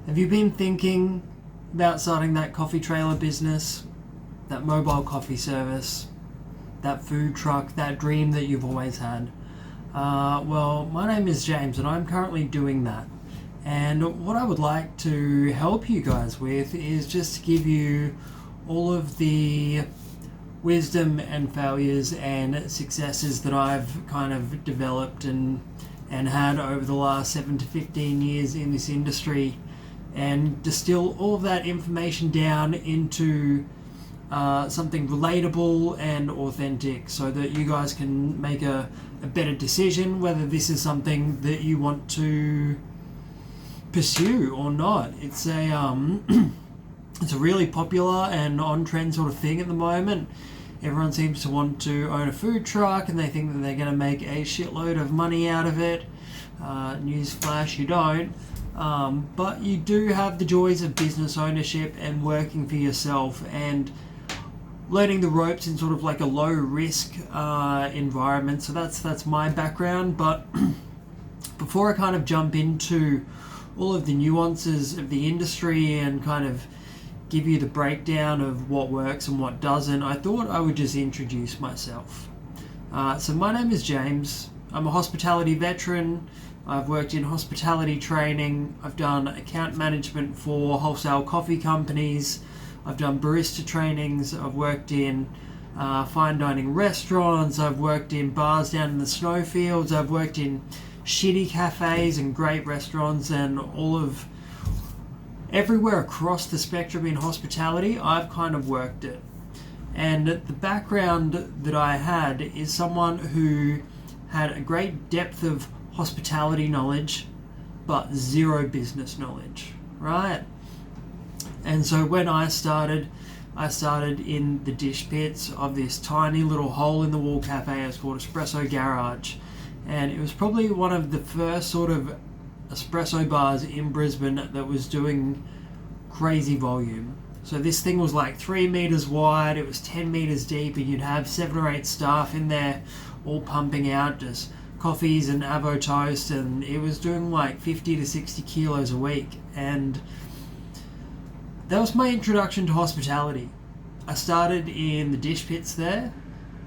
Have you been thinking about starting that coffee trailer business, that mobile coffee service, that food truck, that dream that you've always had? Well, my name is James and I'm currently doing that. And what I would like to help you guys with is just to give you all of the wisdom and failures and successes that I've kind of developed and had over the last 7 to 15 years in this industry, and distill all of that information down into something relatable and authentic so that you guys can make a better decision whether this is something that you want to pursue or not. It's a it's a really popular and on-trend sort of thing at the moment. Everyone seems to want to own a food truck and they think that they're going to make a shitload of money out of it. Newsflash, you don't. But you do have the joys of business ownership and working for yourself and learning the ropes in sort of like a low risk environment. So that's my background. But before I kind of jump into all of the nuances of the industry and kind of give you the breakdown of what works and what doesn't, I thought I would just introduce myself. So my name is James. I'm a hospitality veteran. I've worked in hospitality training. I've done account management for wholesale coffee companies. I've done barista trainings. I've worked in fine dining restaurants. I've worked in bars down in the snowfields. I've worked in shitty cafes and great restaurants, and all of everywhere across the spectrum in hospitality, I've kind of worked it. And the background that I had is someone who had a great depth of hospitality knowledge, but zero business knowledge, right? And so when I started in the dish pits of this tiny little hole-in-the-wall cafe. It's called Espresso Garage. And it was probably one of the first sort of espresso bars in Brisbane that was doing crazy volume. So this thing was like 3 meters wide, it was 10 meters deep, and you'd have 7 or 8 staff in there all pumping out just coffees and avo toast, and it was doing like 50 to 60 kilos a week. And that was my introduction to hospitality. I started in the dish pits there,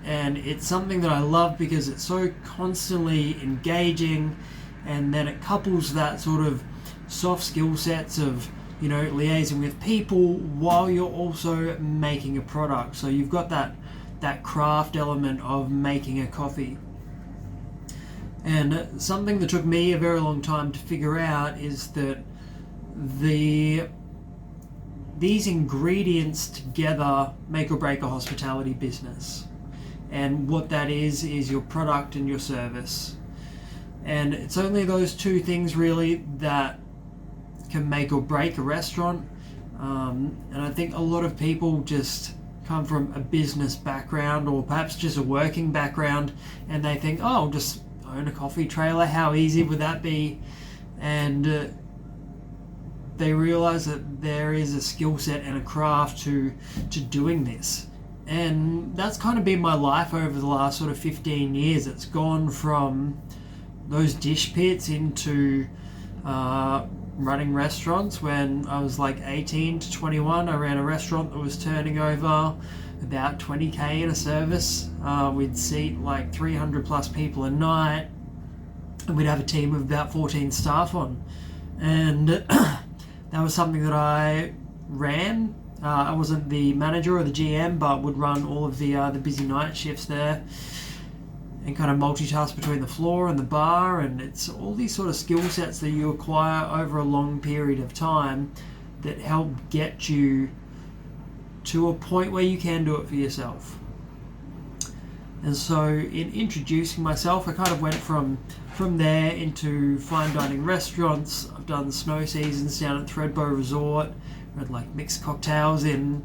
and it's something that I love because it's so constantly engaging, and then it couples that sort of soft skill sets of, you know, liaising with people while you're also making a product. So you've got that craft element of making a coffee. And something that took me a very long time to figure out is that these ingredients together make or break a hospitality business. And what that is your product and your service. And it's only those two things really that can make or break a restaurant. And I think a lot of people just come from a business background or perhaps just a working background, and they think, oh, I'll just own a coffee trailer, how easy would that be? And they realize that there is a skill set and a craft to doing this. And that's kind of been my life over the last sort of 15 years. It's gone from those dish pits into running restaurants. When I was like 18 to 21, I ran a restaurant that was turning over about 20k in a service. We'd seat like 300 plus people a night, and we'd have a team of about 14 staff on. And that was something that I ran. I wasn't the manager or the GM, but would run all of the busy night shifts there and kind of multitask between the floor and the bar. And it's all these sort of skill sets that you acquire over a long period of time that help get you to a point where you can do it for yourself. And so in introducing myself, I kind of went from there into fine dining restaurants. I've done snow seasons down at Thredbo Resort. I had like mixed cocktails in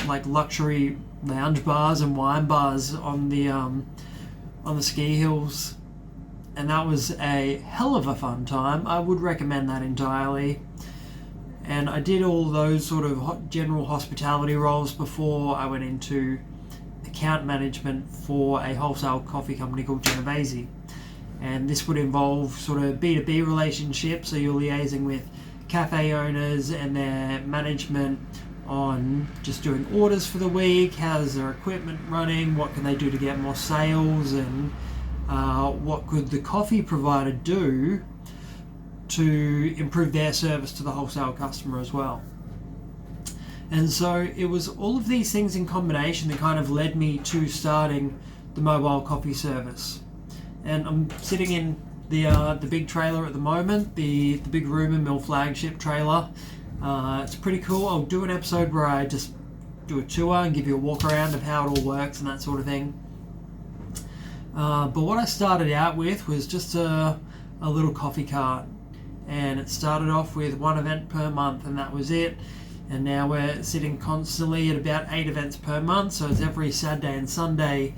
like luxury lounge bars and wine bars on the ski hills, and that was a hell of a fun time. I would recommend that entirely. And I did all those sort of general hospitality roles before I went into account management for a wholesale coffee company called Genovese. And this would involve sort of B2B relationships, so you're liaising with cafe owners and their management on just doing orders for the week, how's their equipment running, what can they do to get more sales, and what could the coffee provider do to improve their service to the wholesale customer as well. And so it was all of these things in combination that kind of led me to starting the mobile coffee service. And I'm sitting in the big trailer at the moment, the big Rumour Mill flagship trailer. It's pretty cool. I'll do an episode where I just do a tour and give you a walk around of how it all works and that sort of thing. But what I started out with was just a little coffee cart, and it started off with one event per month, and that was it. And now we're sitting constantly at about 8 events per month, so it's every Saturday and Sunday,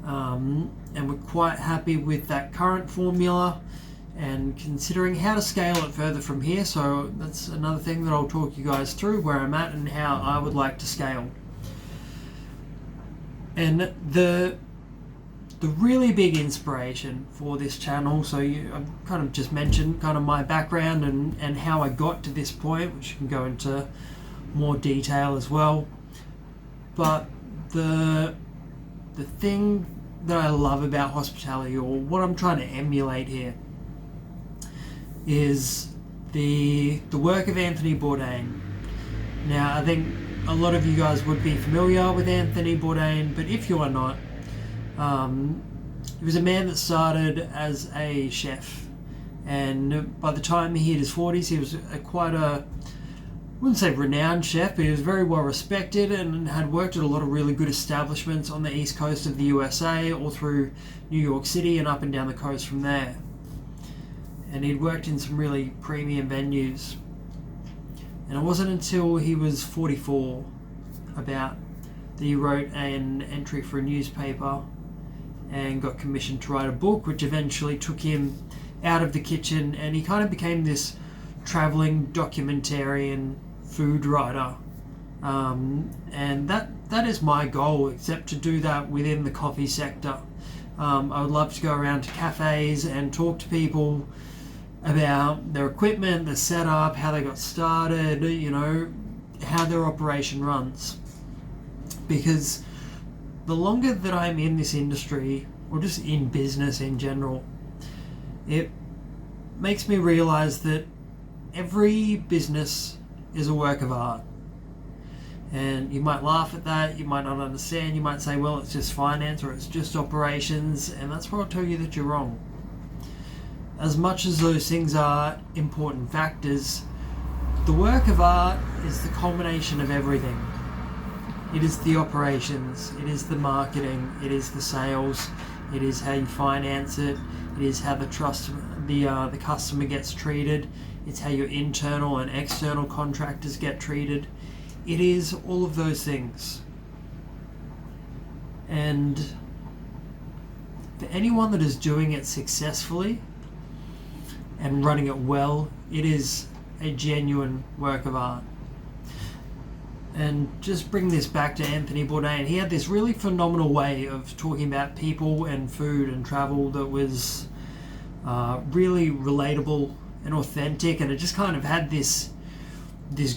and we're quite happy with that current formula and considering how to scale it further from here. So that's another thing that I'll talk you guys through, where I'm at and how I would like to scale. And the really big inspiration for this channel, so I've kind of just mentioned kind of my background and how I got to this point, which you can go into more detail as well. But the thing that I love about hospitality, or what I'm trying to emulate here, is the work of Anthony Bourdain. Now, I think a lot of you guys would be familiar with Anthony Bourdain, but if you are not, he was a man that started as a chef, and by the time he hit his 40s, he was quite a, I wouldn't say renowned chef, but he was very well respected and had worked at a lot of really good establishments on the east coast of the USA, all through New York City and up and down the coast from there. And he'd worked in some really premium venues. And it wasn't until he was 44 about that he wrote an entry for a newspaper and got commissioned to write a book, which eventually took him out of the kitchen, and he kind of became this traveling documentarian food writer. And that is my goal, except to do that within the coffee sector. I would love to go around to cafes and talk to people about their equipment, their setup, how they got started, how their operation runs. Because the longer that I'm in this industry, or just in business in general, it makes me realize that every business is a work of art. And you might laugh at that, you might not understand, you might say, well, it's just finance or it's just operations, and that's where I'll tell you that you're wrong. As much as those things are important factors, the work of art is the culmination of everything. It is the operations, it is the marketing, it is the sales, it is how you finance it, it is how the customer gets treated, it's how your internal and external contractors get treated. It is all of those things. And for anyone that is doing it successfully and running it well, it is a genuine work of art. And just bring this back to Anthony Bourdain. He had this really phenomenal way of talking about people and food and travel that was really relatable and authentic, and it just kind of had this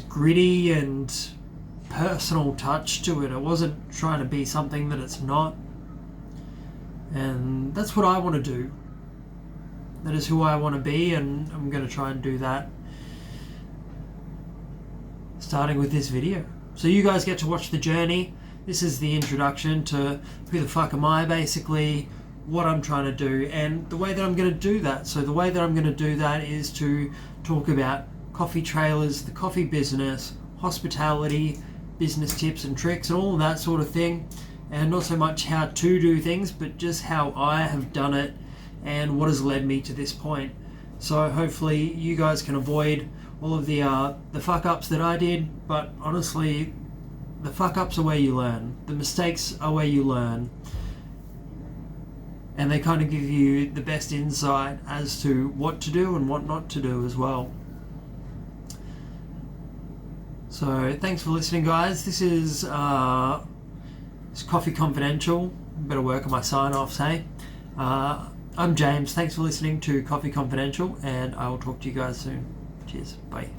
gritty and personal touch to it. It wasn't trying to be something that it's not. And that's what I want to do. That is who I want to be, and I'm going to try and do that, starting with this video. So you guys get to watch the journey. This is the introduction to who the fuck am I, basically, what I'm trying to do, and the way that I'm going to do that. So the way that I'm going to do that is to talk about coffee trailers, the coffee business, hospitality, business tips and tricks, and all of that sort of thing. And not so much how to do things, but just how I have done it and what has led me to this point. So hopefully you guys can avoid all of the fuck ups that I did, but honestly, the fuck ups are where you learn. The mistakes are where you learn. And they kind of give you the best insight as to what to do and what not to do as well. So thanks for listening, guys. This is it's Coffee Confidential. Better work on my sign-offs, hey? I'm James. Thanks for listening to Coffee Confidential, and I will talk to you guys soon. Cheers. Bye.